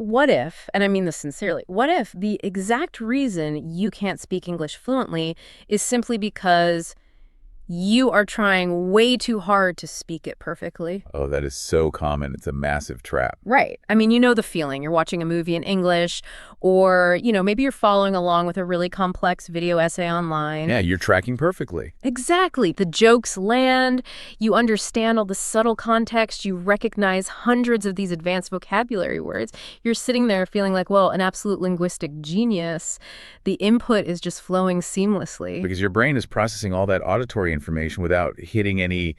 what if, and I mean this sincerely, what if the exact reason you can't speak English fluently is simply because you are trying way too hard to speak it perfectly? Oh, that is so common. It's a massive trap. Right. I mean, you know the feeling. You're watching a movie in English, or, maybe you're following along with a really complex video essay online. Yeah, you're tracking perfectly. Exactly. The jokes land, you understand all the subtle context, you recognize hundreds of these advanced vocabulary words. You're sitting there feeling like, well, an absolute linguistic genius. The input is just flowing seamlessly. Because your brain is processing all that auditory information without hitting any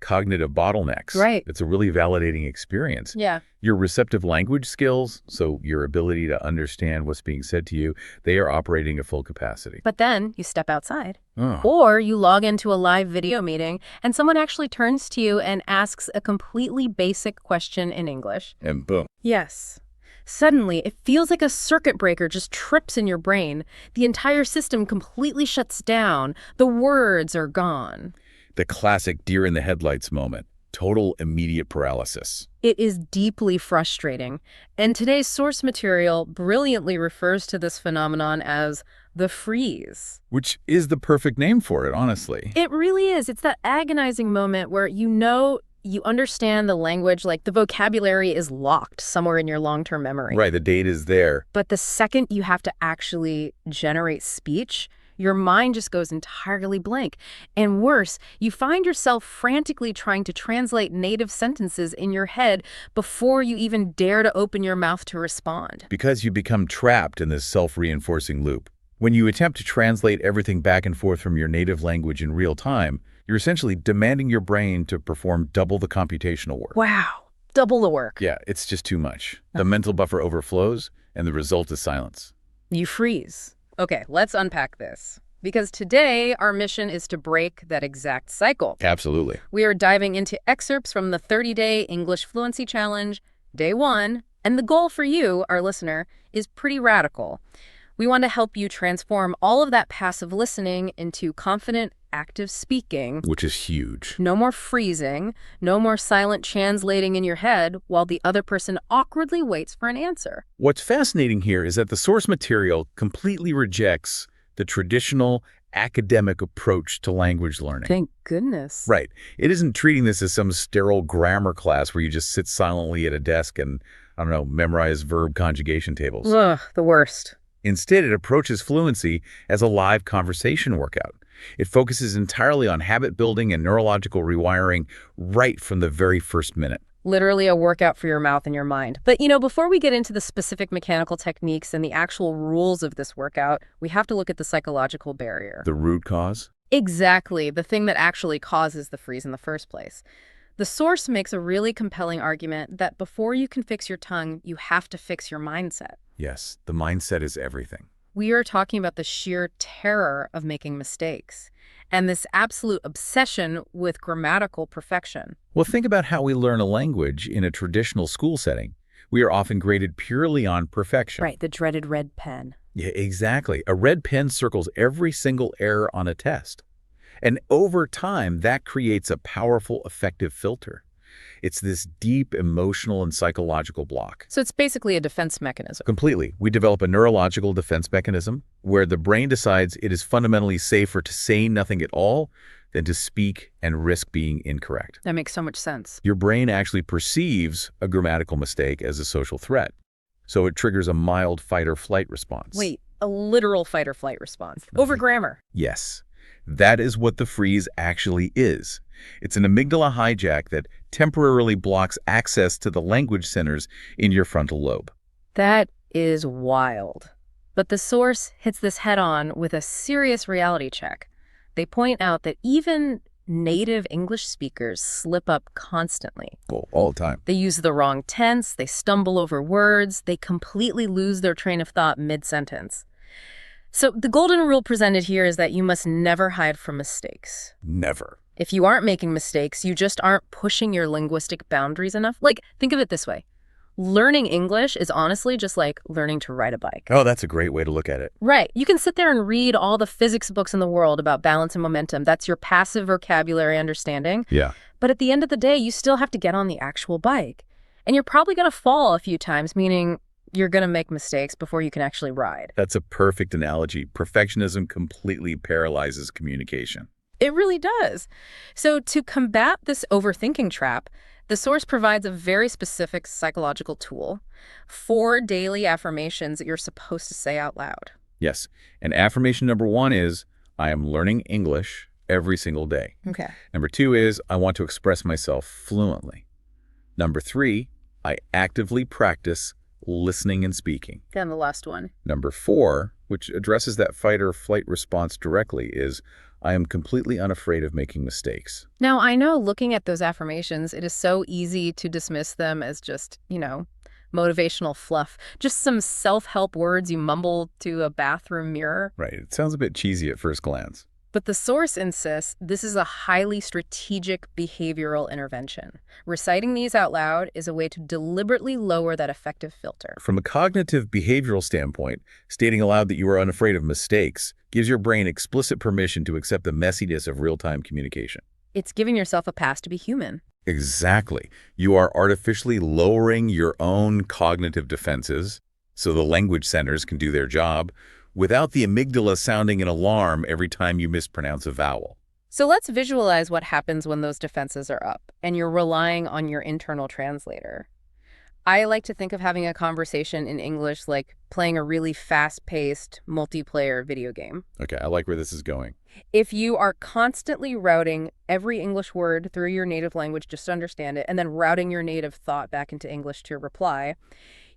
cognitive bottlenecks. Right. It's a really validating experience. Yeah. Your receptive language skills, so your ability to understand what's being said to you, they are operating at full capacity. But then you step outside. Oh. Or you log into a live video meeting and someone actually turns to you and asks a completely basic question in English. And boom. Yes. Suddenly, it feels like a circuit breaker just trips in your brain. The entire system completely shuts down. The words are gone. The classic deer in the headlights moment. Total immediate paralysis. It is deeply frustrating. And today's source material brilliantly refers to this phenomenon as the freeze. Which is the perfect name for it, honestly. It really is. It's that agonizing moment where you understand the language, like the vocabulary is locked somewhere in your long-term memory. Right, the data is there. But the second you have to actually generate speech, your mind just goes entirely blank. And worse, you find yourself frantically trying to translate native sentences in your head before you even dare to open your mouth to respond. Because you become trapped in this self-reinforcing loop. When you attempt to translate everything back and forth from your native language in real time, you're essentially demanding your brain to perform double the computational work. Wow, double the work. Yeah, it's just too much. The mental buffer overflows, and the result is silence. You freeze. Okay, let's unpack this. Because today, our mission is to break that exact cycle. Absolutely. We are diving into excerpts from the 30-Day English Fluency Challenge, Day 1, and the goal for you, our listener, is pretty radical. We want to help you transform all of that passive listening into confident, active speaking. Which is huge. No more freezing, no more silent translating in your head while the other person awkwardly waits for an answer. What's fascinating here is that the source material completely rejects the traditional academic approach to language learning. Thank goodness. Right. It isn't treating this as some sterile grammar class where you just sit silently at a desk and, memorize verb conjugation tables. Ugh, the worst. Instead, it approaches fluency as a live conversation workout. It focuses entirely on habit building and neurological rewiring right from the very first minute. Literally a workout for your mouth and your mind. But, before we get into the specific mechanical techniques and the actual rules of this workout, we have to look at the psychological barrier. The root cause? Exactly, the thing that actually causes the freeze in the first place. The source makes a really compelling argument that before you can fix your tongue, you have to fix your mindset. Yes, the mindset is everything. We are talking about the sheer terror of making mistakes and this absolute obsession with grammatical perfection. Well, think about how we learn a language in a traditional school setting. We are often graded purely on perfection. Right, the dreaded red pen. Yeah, exactly. A red pen circles every single error on a test. And over time, that creates a powerful, effective filter. It's this deep emotional and psychological block. So it's basically a defense mechanism. Completely. We develop a neurological defense mechanism where the brain decides it is fundamentally safer to say nothing at all than to speak and risk being incorrect. That makes so much sense. Your brain actually perceives a grammatical mistake as a social threat. So it triggers a mild fight-or-flight response. Wait, a literal fight-or-flight response over grammar? Yes. That is what the freeze actually is. It's an amygdala hijack that temporarily blocks access to the language centers in your frontal lobe. That is wild. But the source hits this head-on with a serious reality check. They point out that even native English speakers slip up constantly. Well, all the time. They use the wrong tense, they stumble over words, they completely lose their train of thought mid-sentence. So the golden rule presented here is that you must never hide from mistakes. Never. If you aren't making mistakes, you just aren't pushing your linguistic boundaries enough. Like, think of it this way. Learning English is honestly just like learning to ride a bike. Oh, that's a great way to look at it. Right. You can sit there and read all the physics books in the world about balance and momentum. That's your passive vocabulary understanding. Yeah. But at the end of the day, you still have to get on the actual bike. And you're probably going to fall a few times, meaning you're going to make mistakes before you can actually ride. That's a perfect analogy. Perfectionism completely paralyzes communication. It really does. So to combat this overthinking trap, the source provides a very specific psychological tool, 4 daily affirmations that you're supposed to say out loud. Yes. And affirmation number 1 is, I am learning English every single day. Okay. Number 2 is, I want to express myself fluently. Number 3, I actively practice listening and speaking. Then the last one. Number 4, which addresses that fight or flight response directly, is, I am completely unafraid of making mistakes. Now, I know looking at those affirmations, it is so easy to dismiss them as just, motivational fluff, just some self-help words you mumble to a bathroom mirror. Right. It sounds a bit cheesy at first glance. But the source insists this is a highly strategic behavioral intervention. Reciting these out loud is a way to deliberately lower that affective filter. From a cognitive behavioral standpoint, stating aloud that you are unafraid of mistakes gives your brain explicit permission to accept the messiness of real-time communication. It's giving yourself a pass to be human. Exactly. You are artificially lowering your own cognitive defenses so the language centers can do their job without the amygdala sounding an alarm every time you mispronounce a vowel. So let's visualize what happens when those defenses are up and you're relying on your internal translator. I like to think of having a conversation in English like playing a really fast-paced multiplayer video game. Okay, I like where this is going. If you are constantly routing every English word through your native language just to understand it, and then routing your native thought back into English to reply,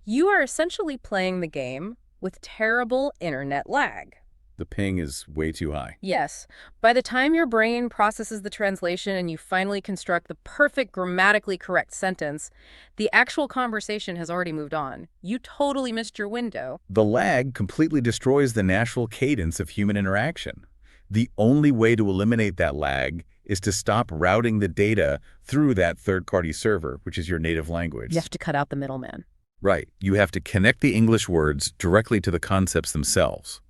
you are essentially playing the game with terrible internet lag. The ping is way too high. Yes. By the time your brain processes the translation and you finally construct the perfect grammatically correct sentence, the actual conversation has already moved on. You totally missed your window. The lag completely destroys the natural cadence of human interaction. The only way to eliminate that lag is to stop routing the data through that third-party server, which is your native language. You have to cut out the middleman. Right. You have to connect the English words directly to the concepts themselves.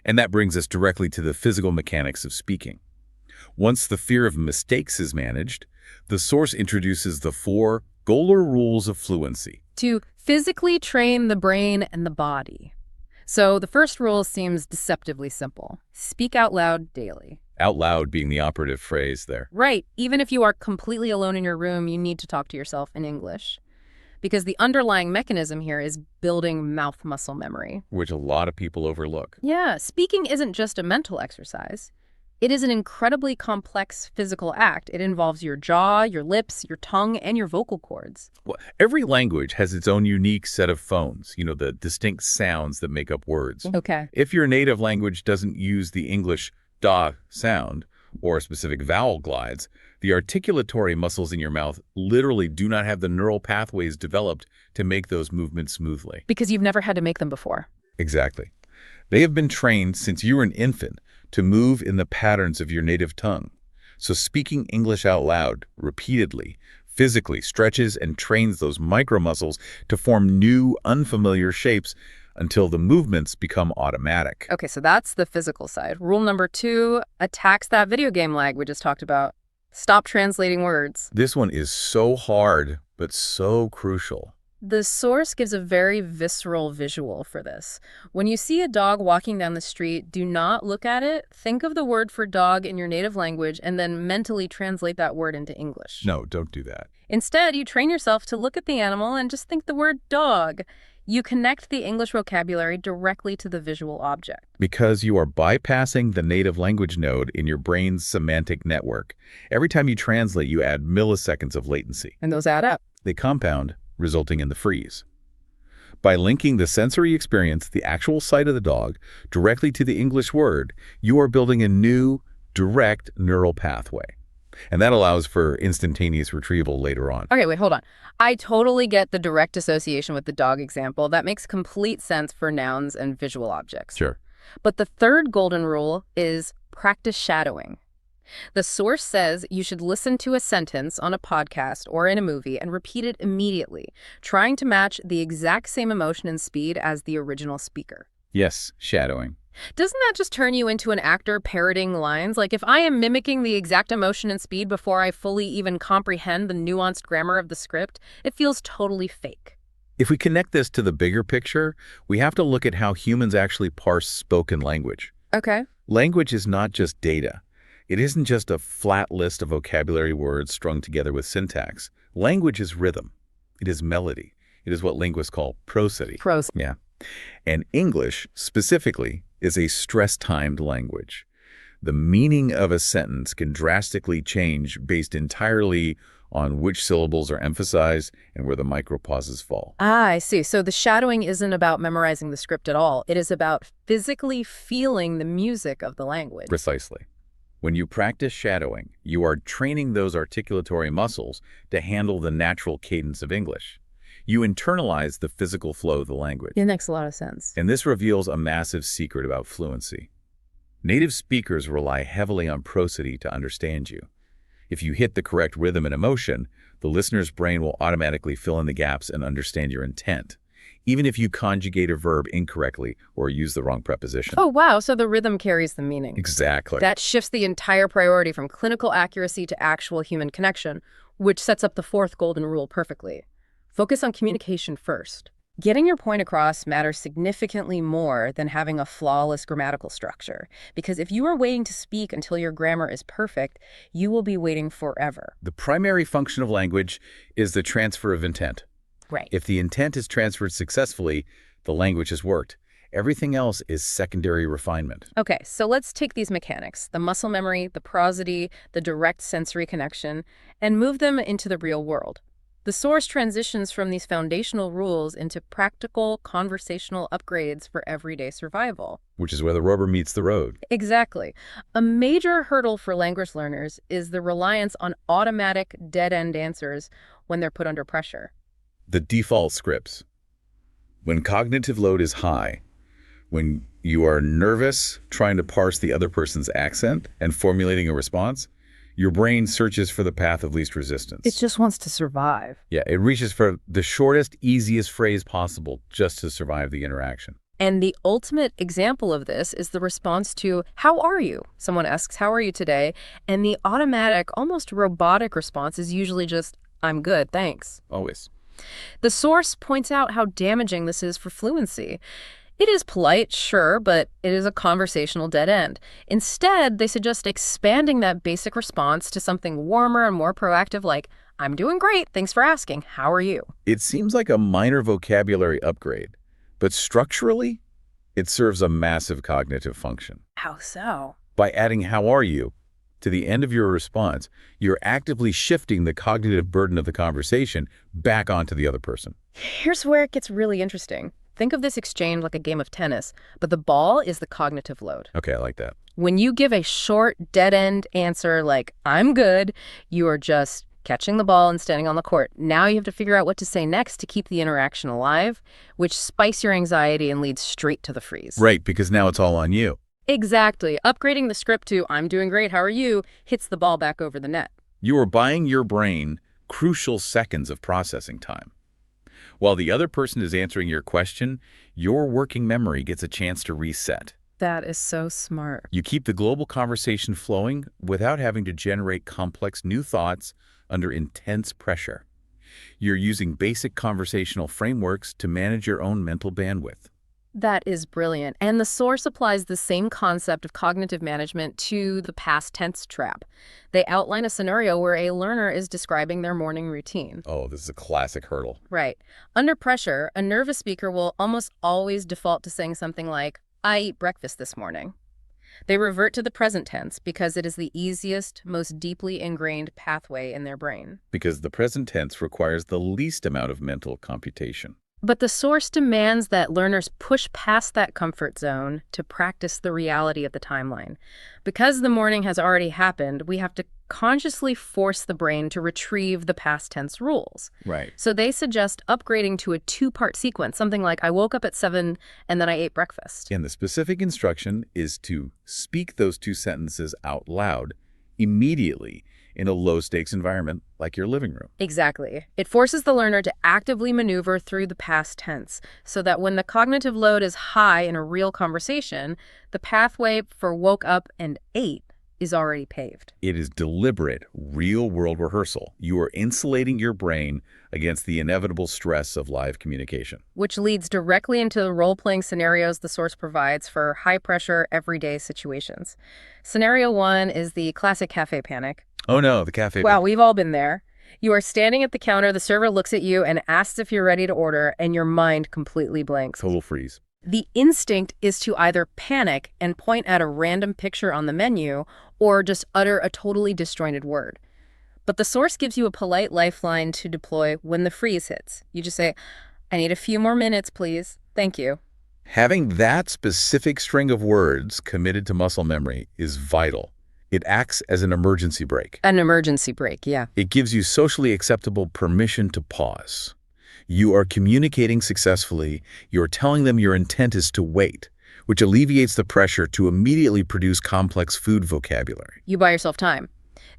And that brings us directly to the physical mechanics of speaking. Once the fear of mistakes is managed, the source introduces the 4 golden rules of fluency. To physically train the brain and the body. So the first rule seems deceptively simple. Speak out loud daily. Out loud being the operative phrase there. Right. Even if you are completely alone in your room, you need to talk to yourself in English. Because the underlying mechanism here is building mouth muscle memory. Which a lot of people overlook. Yeah, speaking isn't just a mental exercise. It is an incredibly complex physical act. It involves your jaw, your lips, your tongue, and your vocal cords. Well, every language has its own unique set of phones, the distinct sounds that make up words. Okay. If your native language doesn't use the English da sound or specific vowel glides, the articulatory muscles in your mouth literally do not have the neural pathways developed to make those movements smoothly. Because you've never had to make them before. Exactly. They have been trained since you were an infant to move in the patterns of your native tongue. So speaking English out loud, repeatedly, physically stretches and trains those micromuscles to form new, unfamiliar shapes until the movements become automatic. Okay, so that's the physical side. Rule number 2 attacks that video game lag we just talked about. Stop translating words. This one is so hard, but so crucial. The source gives a very visceral visual for this. When you see a dog walking down the street, do not look at it. Think of the word for dog in your native language and then mentally translate that word into English. No, don't do that. Instead, you train yourself to look at the animal and just think the word dog. You connect the English vocabulary directly to the visual object. Because you are bypassing the native language node in your brain's semantic network. Every time you translate, you add milliseconds of latency. And those add up. They compound, resulting in the freeze. By linking the sensory experience, the actual sight of the dog, directly to the English word, you are building a new, direct neural pathway. And that allows for instantaneous retrieval later on. Okay, wait, hold on. I totally get the direct association with the dog example. That makes complete sense for nouns and visual objects. Sure. But the third golden rule is practice shadowing. The source says you should listen to a sentence on a podcast or in a movie and repeat it immediately, trying to match the exact same emotion and speed as the original speaker. Yes, shadowing. Doesn't that just turn you into an actor parroting lines? Like, if I am mimicking the exact emotion and speed before I fully even comprehend the nuanced grammar of the script, it feels totally fake. If we connect this to the bigger picture, we have to look at how humans actually parse spoken language. Okay. Language is not just data. It isn't just a flat list of vocabulary words strung together with syntax. Language is rhythm. It is melody. It is what linguists call prosody. Pros. Yeah. And English, specifically, is a stress-timed language. The meaning of a sentence can drastically change based entirely on which syllables are emphasized and where the micropauses fall. Ah, I see. So the shadowing isn't about memorizing the script at all. It is about physically feeling the music of the language. Precisely. When you practice shadowing, you are training those articulatory muscles to handle the natural cadence of English. You internalize the physical flow of the language. It makes a lot of sense. And this reveals a massive secret about fluency. Native speakers rely heavily on prosody to understand you. If you hit the correct rhythm and emotion, the listener's brain will automatically fill in the gaps and understand your intent, even if you conjugate a verb incorrectly or use the wrong preposition. Oh, wow. So the rhythm carries the meaning. Exactly. That shifts the entire priority from clinical accuracy to actual human connection, which sets up the fourth golden rule perfectly. Focus on communication first. Getting your point across matters significantly more than having a flawless grammatical structure, because if you are waiting to speak until your grammar is perfect, you will be waiting forever. The primary function of language is the transfer of intent. Right. If the intent is transferred successfully, the language has worked. Everything else is secondary refinement. Okay, so let's take these mechanics, the muscle memory, the prosody, the direct sensory connection, and move them into the real world. The source transitions from these foundational rules into practical conversational upgrades for everyday survival. Which is where the rubber meets the road. Exactly. A major hurdle for language learners is the reliance on automatic dead-end answers when they're put under pressure. The default scripts. When cognitive load is high, when you are nervous trying to parse the other person's accent and formulating a response, your brain searches for the path of least resistance. It just wants to survive. Yeah, it reaches for the shortest, easiest phrase possible just to survive the interaction. And the ultimate example of this is the response to, "How are you?" Someone asks, "How are you today?" And the automatic, almost robotic response is usually just, "I'm good, thanks." Always. The source points out how damaging this is for fluency. It is polite, sure, but it is a conversational dead end. Instead, they suggest expanding that basic response to something warmer and more proactive like, "I'm doing great, thanks for asking, how are you?" It seems like a minor vocabulary upgrade, but structurally, it serves a massive cognitive function. How so? By adding "how are you" to the end of your response, you're actively shifting the cognitive burden of the conversation back onto the other person. Here's where it gets really interesting. Think of this exchange like a game of tennis, but the ball is the cognitive load. Okay, I like that. When you give a short, dead-end answer like, "I'm good," you are just catching the ball and standing on the court. Now you have to figure out what to say next to keep the interaction alive, which spikes your anxiety and leads straight to the freeze. Right, because now it's all on you. Exactly. Upgrading the script to, "I'm doing great, how are you?" hits the ball back over the net. You are buying your brain crucial seconds of processing time. While the other person is answering your question, your working memory gets a chance to reset. That is so smart. You keep the global conversation flowing without having to generate complex new thoughts under intense pressure. You're using basic conversational frameworks to manage your own mental bandwidth. That is brilliant. And the source applies the same concept of cognitive management to the past tense trap. They outline a scenario where a learner is describing their morning routine. Oh, this is a classic hurdle. Right. Under pressure, a nervous speaker will almost always default to saying something like, "I eat breakfast this morning." They revert to the present tense because it is the easiest, most deeply ingrained pathway in their brain. Because the present tense requires the least amount of mental computation. But the source demands that learners push past that comfort zone to practice the reality of the timeline. Because the morning has already happened, we have to consciously force the brain to retrieve the past tense rules. Right. So they suggest upgrading to a two-part sequence, something like, "I woke up at 7 and then I ate breakfast." And the specific instruction is to speak those two sentences out loud immediately in a low-stakes environment like your living room. Exactly. It forces the learner to actively maneuver through the past tense so that when the cognitive load is high in a real conversation, the pathway for woke up and ate is already paved. It is deliberate, real-world rehearsal. You are insulating your brain against the inevitable stress of live communication. Which leads directly into the role-playing scenarios the source provides for high-pressure, everyday situations. Scenario 1 is the classic cafe panic. Oh no, the cafe. Wow, we've all been there. You are standing at the counter, the server looks at you and asks if you're ready to order, and your mind completely blanks. Total freeze. The instinct is to either panic and point at a random picture on the menu or just utter a totally disjointed word. But the source gives you a polite lifeline to deploy when the freeze hits. You just say, "I need a few more minutes, please. Thank you." Having that specific string of words committed to muscle memory is vital. It acts as an emergency brake. An emergency brake, yeah. It gives you socially acceptable permission to pause. You are communicating successfully. You're telling them your intent is to wait, which alleviates the pressure to immediately produce complex food vocabulary. You buy yourself time.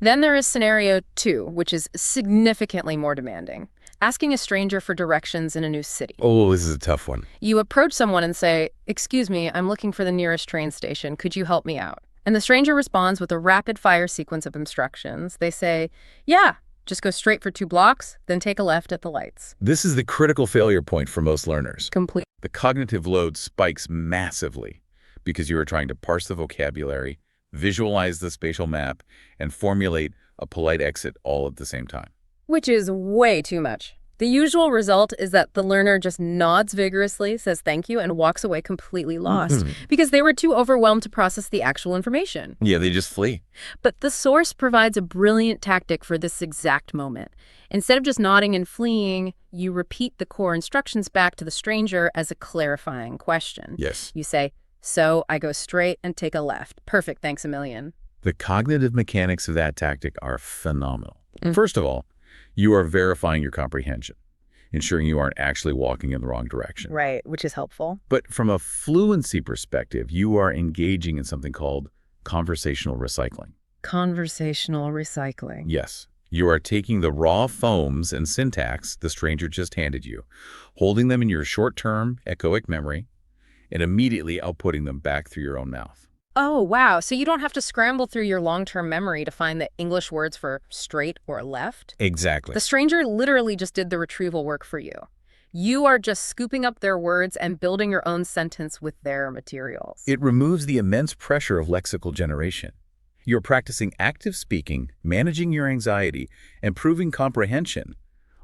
Then there is scenario 2, which is significantly more demanding. Asking a stranger for directions in a new city. Oh, this is a tough one. You approach someone and say, "Excuse me, I'm looking for the nearest train station. Could you help me out?" And the stranger responds with a rapid-fire sequence of instructions. They say, "Yeah, just go straight for 2 blocks, then take a left at the lights." This is the critical failure point for most learners. Complete. The cognitive load spikes massively because you are trying to parse the vocabulary, visualize the spatial map, and formulate a polite exit all at the same time. Which is way too much. The usual result is that the learner just nods vigorously, says thank you, and walks away completely lost because they were too overwhelmed to process the actual information. Yeah, they just flee. But the source provides a brilliant tactic for this exact moment. Instead of just nodding and fleeing, you repeat the core instructions back to the stranger as a clarifying question. Yes. You say, "So I go straight and take a left. Perfect, thanks a million." The cognitive mechanics of that tactic are phenomenal. First of all, you are verifying your comprehension, ensuring you aren't actually walking in the wrong direction. Right, which is helpful. But from a fluency perspective, you are engaging in something called conversational recycling. Conversational recycling. Yes, you are taking the raw foams and syntax the stranger just handed you, holding them in your short-term echoic memory, and immediately outputting them back through your own mouth. Oh, wow. So you don't have to scramble through your long-term memory to find the English words for straight or left? Exactly. The stranger literally just did the retrieval work for you. You are just scooping up their words and building your own sentence with their materials. It removes the immense pressure of lexical generation. You're practicing active speaking, managing your anxiety, and proving comprehension,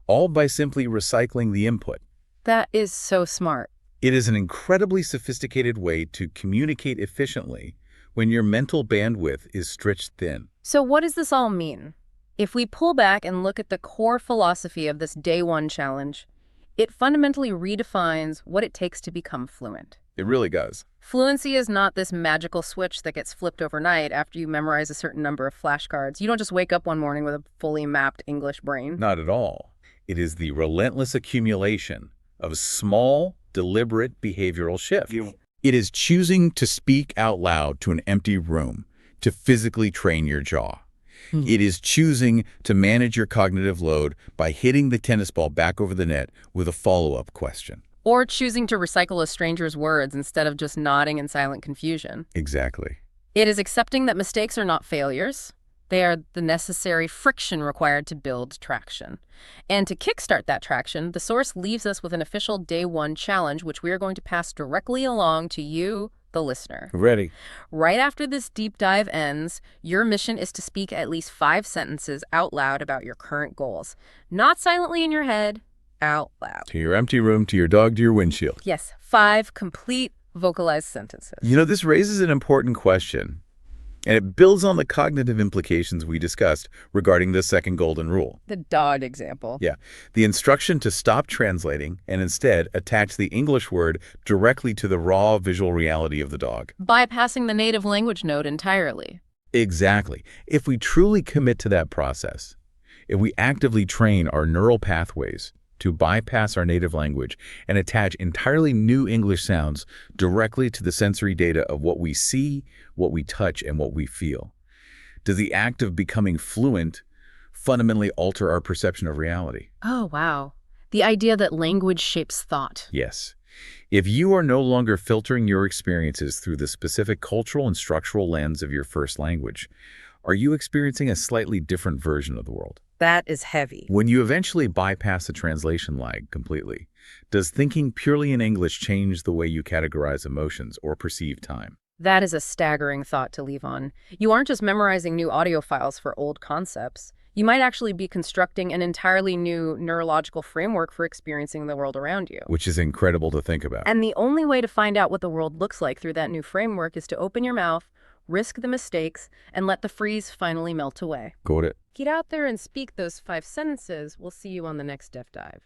all by simply recycling the input. That is so smart. It is an incredibly sophisticated way to communicate efficiently when your mental bandwidth is stretched thin. So what does this all mean? If we pull back and look at the core philosophy of this day 1 challenge, it fundamentally redefines what it takes to become fluent. It really does. Fluency is not this magical switch that gets flipped overnight after you memorize a certain number of flashcards. You don't just wake up one morning with a fully mapped English brain. Not at all. It is the relentless accumulation of small, deliberate behavioral shifts. It is choosing to speak out loud to an empty room to physically train your jaw. It is choosing to manage your cognitive load by hitting the tennis ball back over the net with a follow-up question. Or choosing to recycle a stranger's words instead of just nodding in silent confusion. Exactly. It is accepting that mistakes are not failures. They are the necessary friction required to build traction. And to kickstart that traction, the source leaves us with an official day 1 challenge, which we are going to pass directly along to you, the listener. Ready. Right after this deep dive ends, your mission is to speak at least 5 sentences out loud about your current goals. Not silently in your head, out loud. To your empty room, to your dog, to your windshield. Yes, 5 complete vocalized sentences. You know, this raises an important question. And it builds on the cognitive implications we discussed regarding the second golden rule. The dog example. Yeah. The instruction to stop translating and instead attach the English word directly to the raw visual reality of the dog. Bypassing the native language node entirely. Exactly. If we truly commit to that process, if we actively train our neural pathways to bypass our native language and attach entirely new English sounds directly to the sensory data of what we see, what we touch, and what we feel, Does the act of becoming fluent fundamentally alter our perception of reality? Oh, wow. The idea that language shapes thought. Yes. If you are no longer filtering your experiences through the specific cultural and structural lens of your first language, are you experiencing a slightly different version of the world? That is heavy. When you eventually bypass the translation lag completely, does thinking purely in English change the way you categorize emotions or perceive time? That is a staggering thought to leave on. You aren't just memorizing new audio files for old concepts. You might actually be constructing an entirely new neurological framework for experiencing the world around you. Which is incredible to think about. And the only way to find out what the world looks like through that new framework is to open your mouth, risk the mistakes, and let the freeze finally melt away. Got it. Get out there and speak those 5 sentences. We'll see you on the next Deaf Dive.